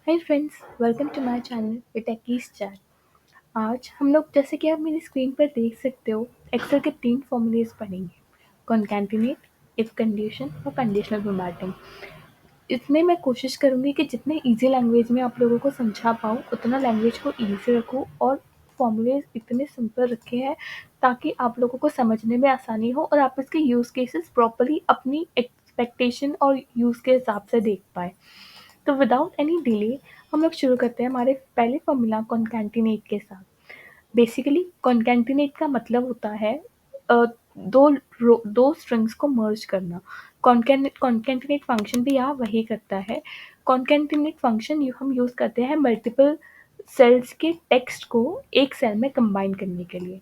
Hi friends, welcome to my channel Techies Chat. आज हम लोग जैसे कि आप मेरी स्क्रीन पर देख सकते हो एक्सेल के 3 फॉर्मूलेज पढ़ेंगे। कॉन्कैटिनेट, इफ कंडीशन और कंडीशनल फॉर्मेटिंग। इसमें मैं कोशिश करूँगी कि जितने ईजी लैंग्वेज में आप लोगों को समझा पाऊँ उतना लैंग्वेज को ईजी रखूँ और फॉर्मूलेज इतने सिंपल रखे हैं ताकि आप लोगों को समझने में आसानी हो और आप इसके यूज़ केसेस प्रॉपर्ली अपनी एक्सपेक्टेशन और यूज़ के हिसाब से देख पाएँ। तो विदाउट एनी डिले हम लोग शुरू करते हैं हमारे पहले फॉर्मूला कॉन्कैटिनेट के साथ। बेसिकली कॉन्कैटिनेट का मतलब होता है दो स्ट्रिंग्स को मर्ज करना। कॉन्कैटिनेट फंक्शन भी यहाँ वही करता है। कॉन्कैटिनेट फंक्शन हम यूज़ करते हैं मल्टीपल सेल्स के टेक्स्ट को एक सेल में कंबाइन करने के लिए।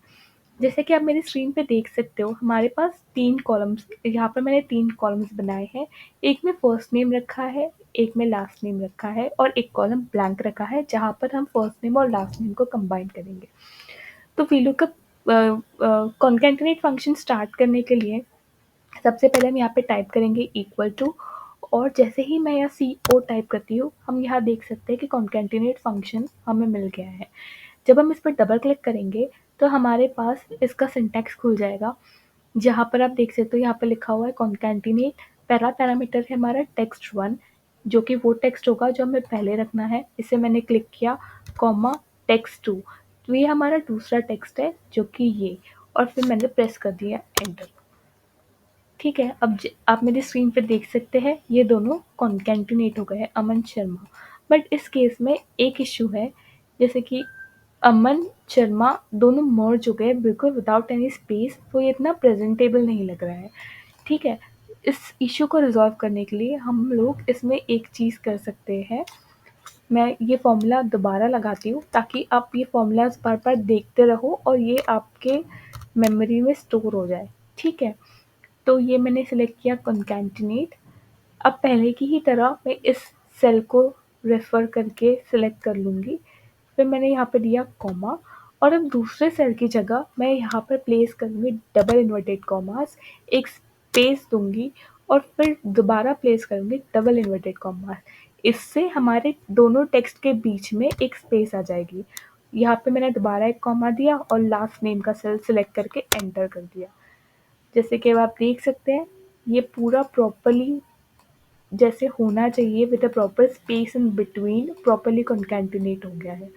जैसे कि आप मेरी स्क्रीन पे देख सकते हो हमारे पास 3 कॉलम्स, यहाँ पर मैंने 3 कॉलम्स बनाए हैं। एक में फर्स्ट नेम रखा है, एक में लास्ट नेम रखा है और एक कॉलम ब्लैंक रखा है जहाँ पर हम फर्स्ट नेम और लास्ट नेम को कंबाइन करेंगे। तो वीलुकअप कॉन्कैटिनेट फंक्शन स्टार्ट करने के लिए सबसे पहले हम यहाँ पे टाइप करेंगे इक्वल टू, और जैसे ही मैं यहाँ CO टाइप करती हूँ हम यहाँ देख सकते हैं कि कॉन्कैटिनेट फंक्शन हमें मिल गया है। जब हम इस पर डबल क्लिक करेंगे तो हमारे पास इसका सिंटैक्स खुल जाएगा, जहाँ पर आप देख सकते हो यहाँ पर लिखा हुआ है कॉन्कैटिनेट। पहला पैरामीटर है हमारा टेक्स्ट 1, जो कि वो टेक्स्ट होगा जो हमें पहले रखना है। इसे मैंने क्लिक किया, कॉमा टेक्स्ट 2, तो ये हमारा दूसरा टेक्स्ट है जो कि ये, और फिर मैंने प्रेस कर दिया एंटर। ठीक है, अब आप मेरी स्क्रीन पे देख सकते हैं ये दोनों कॉन्कैटिनेट हो गए हैं, अमन शर्मा। बट इस केस में एक इश्यू है, जैसे कि अमन शर्मा दोनों मर्ज हो गए बिल्कुल विदाउट एनी स्पेस, तो ये इतना प्रेजेंटेबल नहीं लग रहा है। ठीक है, इस इश्यू को रिजॉल्व करने के लिए हम लोग इसमें एक चीज़ कर सकते हैं। मैं ये फॉर्मूला दोबारा लगाती हूँ ताकि आप ये फॉर्मूलाज बार बार देखते रहो और ये आपके मेमोरी में स्टोर हो जाए। ठीक है, तो ये मैंने सेलेक्ट किया कॉन्कैटिनेट। अब पहले की ही तरह मैं इस सेल को रेफ़र करके सिलेक्ट कर लूँगी। फिर मैंने यहाँ पे दिया कॉमा, और अब दूसरे सेल की जगह मैं यहाँ पर प्लेस करूँगी डबल इन्वर्टेड कॉमास, एक स्पेस दूँगी और फिर दोबारा प्लेस करूँगी डबल इन्वर्टेड कॉमास। इससे हमारे दोनों टेक्स्ट के बीच में एक स्पेस आ जाएगी। यहाँ पे मैंने दोबारा एक कॉमा दिया और लास्ट नेम का सेल सिलेक्ट करके एंटर कर दिया। जैसे कि अब आप देख सकते हैं ये पूरा प्रॉपर्ली जैसे होना चाहिए with a proper space in between properly concatenate हो गया है।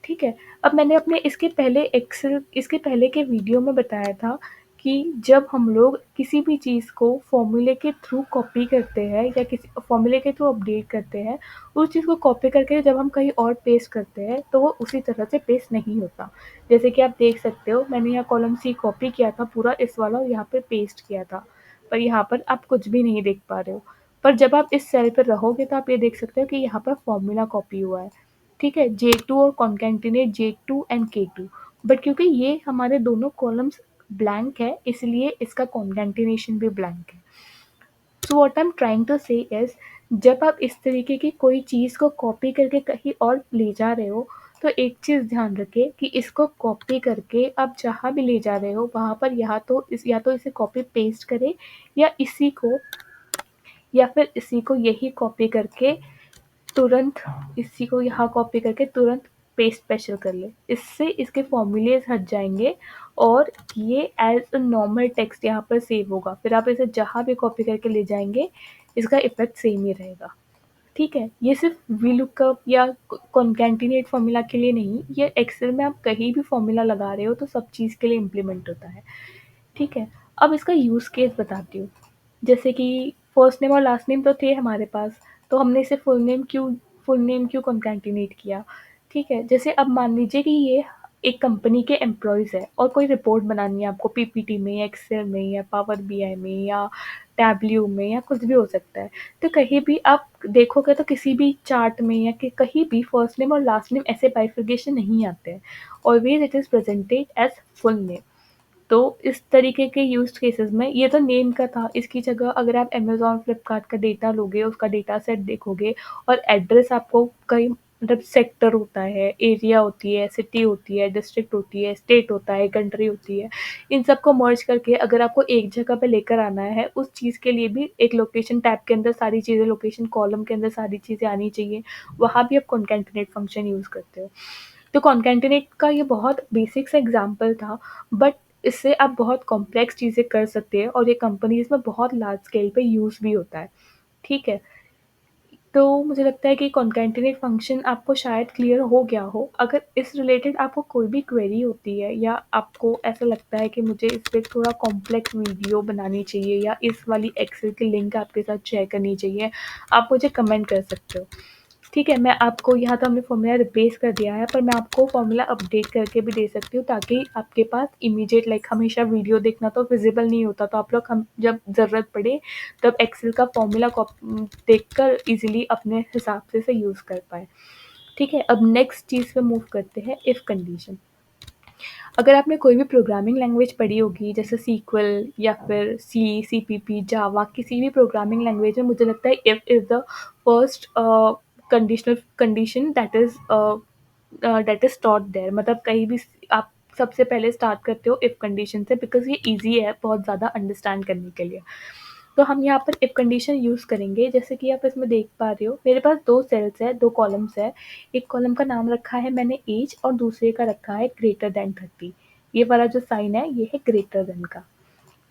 ठीक है, अब मैंने अपने इसके पहले के वीडियो में बताया था कि जब हम लोग किसी भी चीज़ को फॉर्मूले के थ्रू कॉपी करते हैं या किसी फॉर्मूले के थ्रू अपडेट करते हैं, उस चीज़ को कॉपी करके जब हम कहीं और पेस्ट करते हैं तो वो उसी तरह से पेस्ट नहीं होता। जैसे कि आप देख सकते हो मैंने यहाँ कॉलम C कॉपी किया था पूरा इस वाला और यहाँ पे पेस्ट किया था, पर यहाँ पर आप कुछ भी नहीं देख पा रहे हो। पर जब आप इस सेल पर रहोगे तो आप ये देख सकते हो कि यहाँ पर फॉर्मूला कॉपी हुआ है। ठीक है, J2 और concatenate J2 and K2, but क्योंकि ये हमारे दोनों कॉलम्स ब्लैंक है इसलिए इसका कॉन्कैटिनेशन भी ब्लैंक है। So what I am trying to say is, जब आप इस तरीके की कोई चीज़ को कॉपी करके कहीं और ले जा रहे हो तो एक चीज़ ध्यान रखें कि इसको कॉपी करके आप जहाँ भी ले जा रहे हो वहाँ पर या तो इसे कॉपी पेस्ट करें या फिर इसी को यही कॉपी करके तुरंत इसी को यहाँ कॉपी करके तुरंत पेस्ट स्पेशल कर ले। इससे इसके फॉर्मूलेज हट जाएंगे और ये एज अ नॉर्मल टेक्स्ट यहाँ पर सेव होगा। फिर आप इसे जहाँ भी कॉपी करके ले जाएंगे इसका इफेक्ट सेम ही रहेगा। ठीक है, ये सिर्फ वीलुकअप या कॉन्कैटिनेट फॉर्मूला के लिए नहीं, ये एक्सेल में आप कहीं भी फॉर्मूला लगा रहे हो तो सब चीज़ के लिए इम्प्लीमेंट होता है। ठीक है, अब इसका यूज़ केस बताती हूँ। जैसे कि फर्स्ट नेम और लास्ट नेम तो थे हमारे पास, तो हमने इसे फुल नेम क्यों कॉन्कैटिनेट किया। ठीक है, जैसे अब मान लीजिए कि ये एक कंपनी के एम्प्लॉयज़ है और कोई रिपोर्ट बनानी है आपको पीपीटी में या एक्सेल में या पावर बीआई में या टैब्ल्यू में या कुछ भी हो सकता है। तो कहीं भी आप देखोगे तो किसी भी चार्ट में या कि कहीं भी फर्स्ट नेम और लास्ट नेम ऐसे बाइफर्केशन नहीं आते हैं। Always it is presented as full name. तो इस तरीके के यूज़ केसेस में ये तो नेम का था, इसकी जगह अगर आप अमेज़न फ्लिपकार्ट का डेटा लोगे, उसका डेटा सेट देखोगे और एड्रेस आपको कहीं मतलब सेक्टर होता है, एरिया होती है, सिटी होती है, डिस्ट्रिक्ट होती है, स्टेट होता है, कंट्री होती है। इन सबको मर्ज करके अगर आपको एक जगह पे लेकर आना है, उस चीज़ के लिए भी एक लोकेशन टैब के अंदर सारी चीज़ें, लोकेशन कॉलम के अंदर सारी चीज़ें आनी चाहिए। वहाँ भी आप कॉन्कैटिनेट फंक्शन यूज़ करते हो। तो कॉन्कैटिनेट का ये बहुत बेसिक सा एग्ज़ाम्पल था, बट इससे आप बहुत कॉम्प्लेक्स चीज़ें कर सकते हैं और ये कंपनीज़ में बहुत लार्ज स्केल पे यूज़ भी होता है। ठीक है? तो मुझे लगता है कि कॉन्कैटिनेट फंक्शन आपको शायद क्लियर हो गया हो। अगर इस रिलेटेड आपको कोई भी क्वेरी होती है या आपको ऐसा लगता है कि मुझे इस पे थोड़ा कॉम्प्लेक्स वीडियो बनानी चाहिए या इस वाली एक्सेल की लिंक आपके साथ शेयर करनी चाहिए, आप मुझे कमेंट कर सकते हो। ठीक है, मैं आपको यहाँ तो हमने फ़ॉर्मूला रिप्लेस कर दिया है, पर मैं आपको फ़ॉर्मूला अपडेट करके भी दे सकती हूँ ताकि आपके पास इमीडिएट लाइक हमेशा वीडियो देखना तो विज़िबल नहीं होता, तो आप लोग हम जब ज़रूरत पड़े तब एक्सेल का फ़ॉर्मूला देखकर ईज़िली अपने हिसाब से यूज़ कर पाएँ। ठीक है, अब नेक्स्ट चीज़ पे मूव करते हैं इफ़ कंडीशन। अगर आपने कोई भी प्रोग्रामिंग लैंग्वेज पढ़ी होगी जैसे सीक्वल या फिर सी, सीपीपी, जावा, किसी भी प्रोग्रामिंग लैंग्वेज में मुझे लगता है if is the first conditional condition that is taught there, मतलब कहीं भी आप सबसे पहले स्टार्ट करते हो इफ कंडीशन से, बिकॉज़ ये ईज़ी है बहुत ज़्यादा अंडरस्टैंड करने के लिए। तो हम यहाँ पर इफ कंडीशन यूज़ करेंगे, जैसे कि आप इसमें देख पा रहे हो मेरे पास 2 सेल्स है, 2 कॉलम्स है। एक कॉलम का नाम रखा है मैंने एज और दूसरे का रखा है ग्रेटर दैन 30। ये वाला जो साइन है ये है ग्रेटर दैन का,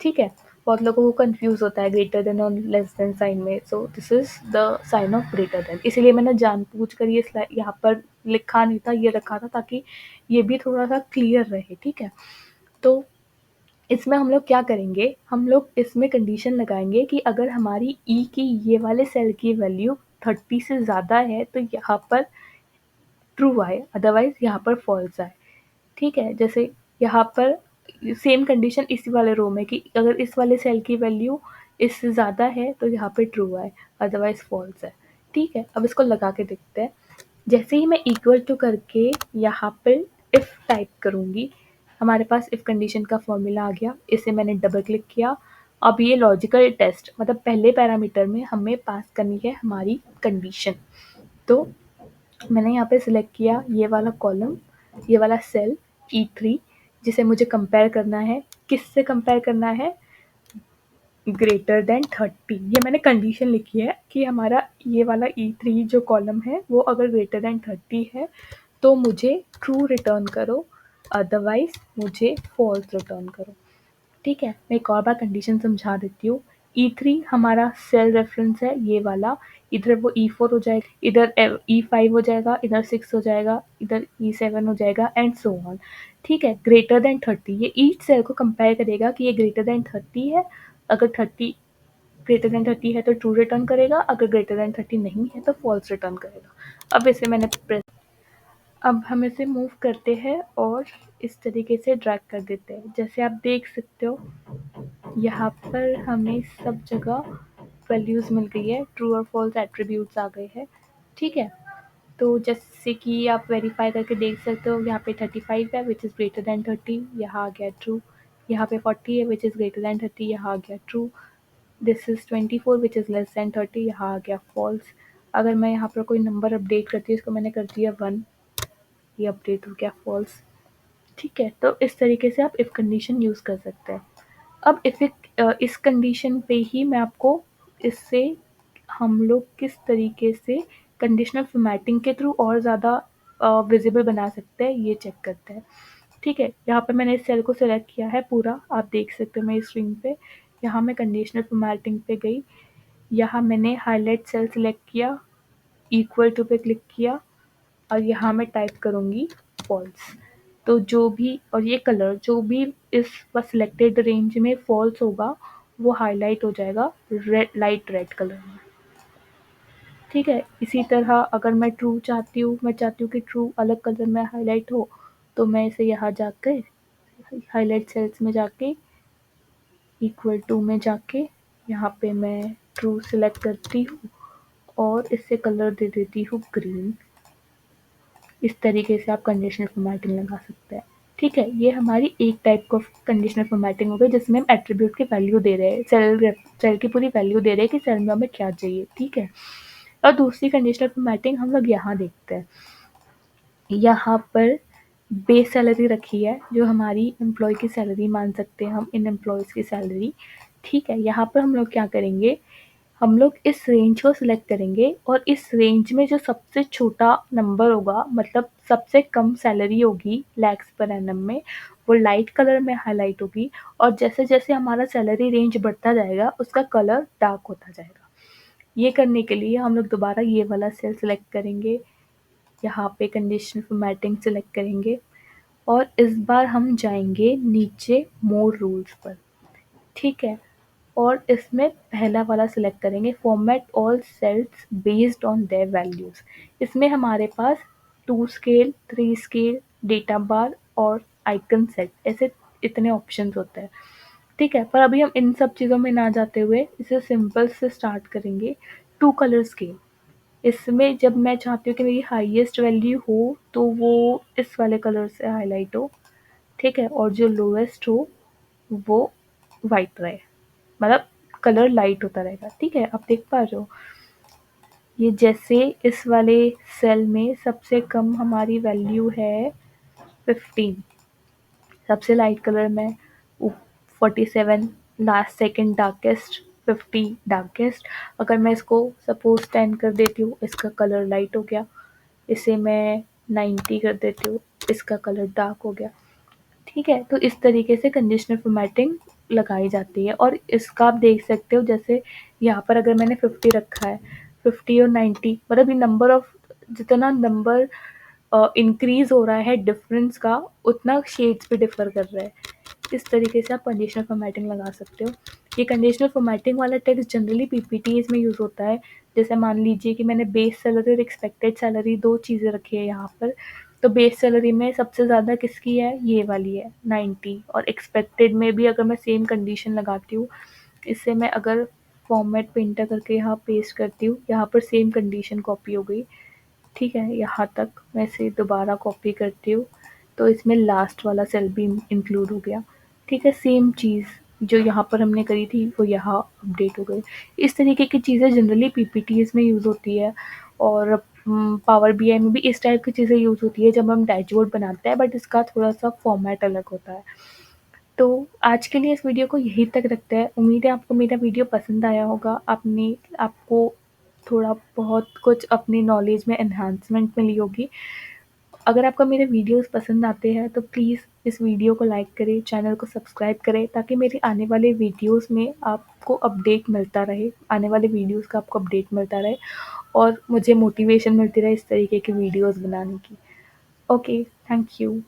ठीक है? बहुत लोगों को कन्फ्यूज़ होता है ग्रेटर दैन और लेस दैन साइन में, so this is the sign of greater than. इसीलिए मैंने जानबूझकर ये यहाँ पर लिखा नहीं था, ये रखा था ताकि ये भी थोड़ा-सा क्लियर रहे, ठीक है? तो इसमें हम लोग क्या करेंगे, हम लोग इसमें कंडीशन लगाएँगे कि अगर हमारी ई की ये वाले सेल की वैल्यू 30 से ज़्यादा है तो यहाँ पर ट्रू आए, अदरवाइज़ यहाँ पर फ़ॉल्स आए, ठीक है? जैसे यहाँ पर सेम कंडीशन इसी वाले रो में कि अगर इस वाले सेल की वैल्यू इससे ज़्यादा है तो यहाँ पे ट्रू आए, अदरवाइज़ फ़ॉल्स है, ठीक है? अब इसको लगा के देखते हैं। जैसे ही मैं इक्वल टू करके यहाँ पे इफ़ टाइप करूँगी, हमारे पास इफ़ कंडीशन का फ़ॉर्मूला आ गया, इसे मैंने डबल क्लिक किया। अब ये लॉजिकल टेस्ट मतलब पहले पैरामीटर में हमें पास करनी है हमारी कंडीशन। तो मैंने यहाँ पे सिलेक्ट किया ये वाला कॉलम, ये वाला सेल E3, जिसे मुझे कंपेयर करना है, किससे कंपेयर करना है? Greater than 30। ये मैंने कंडीशन लिखी है कि हमारा ये वाला E3 जो कॉलम है वो अगर ग्रेटर देन 30 है तो मुझे ट्रू रिटर्न करो, अदरवाइज़ मुझे फ़ॉल्स रिटर्न करो, ठीक है? मैं एक और बार कंडीशन समझा देती हूँ। E3 हमारा सेल रेफ़रेंस है ये वाला, इधर वो E4 हो जाएगा, इधर E5 हो जाएगा, इधर 6 हो जाएगा, इधर E7 हो जाएगा एंड सो ऑन, ठीक है? ग्रेटर देन 30 ये ईच सेल को कंपेयर करेगा कि ये ग्रेटर देन 30 है, अगर 30 ग्रेटर देन 30 है तो ट्रू रिटर्न करेगा, अगर ग्रेटर देन 30 नहीं है तो फ़ॉल्स रिटर्न करेगा। अब इसे मैंने प्रेस अब हम इसे मूव करते हैं और इस तरीके से ड्रैग कर देते हैं। जैसे आप देख सकते हो यहाँ पर हमें सब जगह वैल्यूज़ मिल गई है, ट्रू और फॉल्स एट्रीब्यूट्स आ गए हैं, ठीक है? तो जैसे कि आप वेरीफाई करके देख सकते हो यहाँ पे 35 है विच इज़ ग्रेटर दैन 30, यहाँ आ गया ट्रू। यहाँ पे 40 है विच इज़ ग्रेटर दैन 30, यहाँ आ गया true. This is 24 which is less than 30, यहाँ आ गया फॉल्स। अगर मैं यहाँ पर कोई नंबर अपडेट करती हूँ, इसको मैंने कर दिया 1, ये अपडेट हो गया फॉल्स, ठीक है? तो इस तरीके से आप इफ़ कंडीशन यूज़ कर सकते हैं। अब इस कंडीशन पे ही मैं आपको इससे हम लोग किस तरीके से कंडीशनल फॉर्मेटिंग के थ्रू और ज़्यादा विजिबल बना सकते हैं ये चेक करते हैं, ठीक है? यहाँ पे मैंने इस सेल को सेलेक्ट किया है पूरा, आप देख सकते हो मेरी स्क्रीन पे। यहाँ मैं कंडीशनल फॉर्मेटिंग पे गई, यहाँ मैंने हाईलाइट सेल सेलेक्ट किया, इक्वल टू पे क्लिक किया और यहाँ मैं टाइप करूँगी फॉल्स। तो जो भी और ये कलर जो भी इस सिलेक्टेड रेंज में फॉल्स होगा वो हाईलाइट हो जाएगा रेड, लाइट रेड कलर में, ठीक है? इसी तरह अगर मैं ट्रू चाहती हूँ, मैं चाहती हूँ कि ट्रू अलग कलर में हाईलाइट हो, तो मैं इसे यहाँ जाकर हाईलाइट सेल्स में जाके इक्वल टू में जाके यहाँ पे मैं ट्रू सेलेक्ट करती हूँ और इससे कलर दे देती हूँ ग्रीन। इस तरीके से आप कंडीशनल फॉर्मेटिंग लगा सकते हैं, ठीक है? ये हमारी एक टाइप ऑफ कंडीशनल फॉर्मेटिंग हो गई जिसमें हम एट्रीब्यूट की वैल्यू दे रहे हैं, सेल की पूरी वैल्यू दे रहे हैं कि सेल में हमें क्या चाहिए, ठीक है? और दूसरी कंडीशनल फॉर्मेटिंग हम लोग यहाँ देखते हैं। यहाँ पर बेस सैलरी रखी है, जो हमारी एम्प्लॉय की सैलरी मान सकते हैं हम, इन एम्प्लॉयज़ की सैलरी, ठीक है। यहाँ पर हम लोग क्या करेंगे, हम लोग इस रेंज को सिलेक्ट करेंगे और इस रेंज में जो सबसे छोटा नंबर होगा, मतलब सबसे कम सैलरी होगी लैक्स पर एनम में, वो लाइट कलर में हाईलाइट होगी, और जैसे जैसे हमारा सैलरी रेंज बढ़ता जाएगा उसका कलर डार्क होता जाएगा। ये करने के लिए हम लोग दोबारा ये वाला सेल सिलेक्ट करेंगे, यहाँ पे कंडीशनल फॉर्मेटिंग सिलेक्ट करेंगे और इस बार हम जाएंगे नीचे मोर रूल्स पर, ठीक है। और इसमें पहला वाला सिलेक्ट करेंगे, format all cells based on their values. इसमें हमारे पास 2 स्केल, 3 स्केल, डेटा बार और आइकन सेट, ऐसे इतने ऑप्शंस होते हैं, ठीक है। पर अभी हम इन सब चीज़ों में ना जाते हुए इसे सिंपल से स्टार्ट करेंगे। 2 कलर स्केल, इसमें जब मैं चाहती हूँ कि मेरी हाईएस्ट वैल्यू हो तो वो इस वाले कलर से हाईलाइट हो, ठीक है, और जो लोएस्ट हो वो वाइट रहे, मतलब कलर लाइट होता रहेगा, ठीक है। आप देख पा रहे हो, ये जैसे इस वाले सेल में सबसे कम हमारी वैल्यू है 15, सबसे लाइट कलर में 47, लास्ट सेकंड डार्केस्ट 50 डार्केस्ट। अगर मैं इसको सपोज 10 कर देती हूँ, इसका कलर लाइट हो गया, इसे मैं 90 कर देती हूँ, इसका कलर डार्क हो गया, ठीक है। तो इस तरीके से कंडीशनल फॉर्मेटिंग लगाई जाती है और इसका आप देख सकते हो, जैसे यहाँ पर अगर मैंने 50 रखा है, 50 और 90, मतलब ये नंबर ऑफ, जितना नंबर इंक्रीज हो रहा है डिफरेंस का, उतना शेड्स भी डिफर कर रहा है। इस तरीके से आप कंडीशनल फॉर्मेटिंग लगा सकते हो। ये कंडीशनल फॉर्मेटिंग वाला टेक्स्ट जनरली पीपीटीज में यूज़ होता है। जैसे मान लीजिए कि मैंने बेस सैलरी और एक्सपेक्टेड सैलरी 2 चीज़ें रखी है यहाँ पर, तो बेस सैलरी में सबसे ज़्यादा किसकी है, ये वाली है 90, और एक्सपेक्टेड में भी अगर मैं सेम कंडीशन लगाती हूँ, इससे मैं अगर फॉर्मेट पे एंटर करके यहाँ पेस्ट करती हूँ, यहाँ पर सेम कंडीशन कॉपी हो गई, ठीक है। यहाँ तक मैं इसे दोबारा कॉपी करती हूँ, तो इसमें लास्ट वाला सेल भी इंक्लूड हो गया, ठीक है। सेम चीज़ जो यहाँ पर हमने करी थी वो यहाँ अपडेट हो गई। इस तरीके की चीज़ें जनरली पीपीटीज में यूज़ होती है, और पावर बीआई में भी इस टाइप की चीज़ें यूज़ होती है जब हम डैशबोर्ड बनाते हैं, बट इसका थोड़ा सा फॉर्मेट अलग होता है। तो आज के लिए इस वीडियो को यहीं तक रखते हैं। उम्मीद है आपको मेरा वीडियो पसंद आया होगा, आपको थोड़ा बहुत कुछ अपनी नॉलेज में एनहांसमेंट मिली होगी। अगर आपको मेरे वीडियोस पसंद आते हैं तो प्लीज़ इस वीडियो को लाइक करें, चैनल को सब्सक्राइब करें, ताकि मेरे आने वाले वीडियोस में आपको अपडेट मिलता रहे, आने वाले वीडियोस का आपको अपडेट मिलता रहे और मुझे मोटिवेशन मिलती रहे इस तरीके की वीडियोस बनाने की। Okay, thank you.